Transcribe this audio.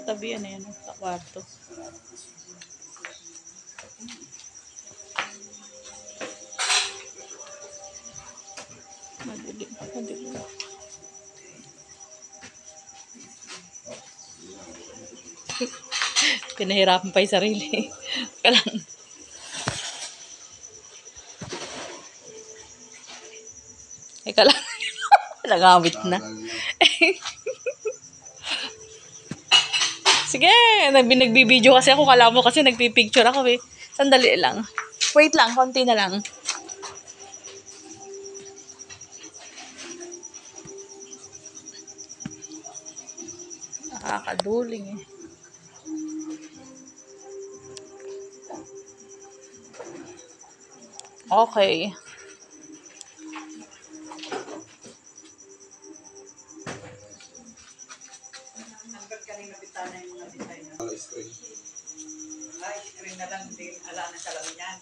katabi yan eh, sa kwarto. Madilim. Pinahirapan pa yung sarili. Kalang. Eka lang. Nagamit na. Sige, nagbibideo kasi ako. Kala mo kasi nagpipicture ako eh. Sandali lang. Wait lang, konti na lang. Nakakaduling eh. Okay. Screen na lang, hindi ala na salamin yan.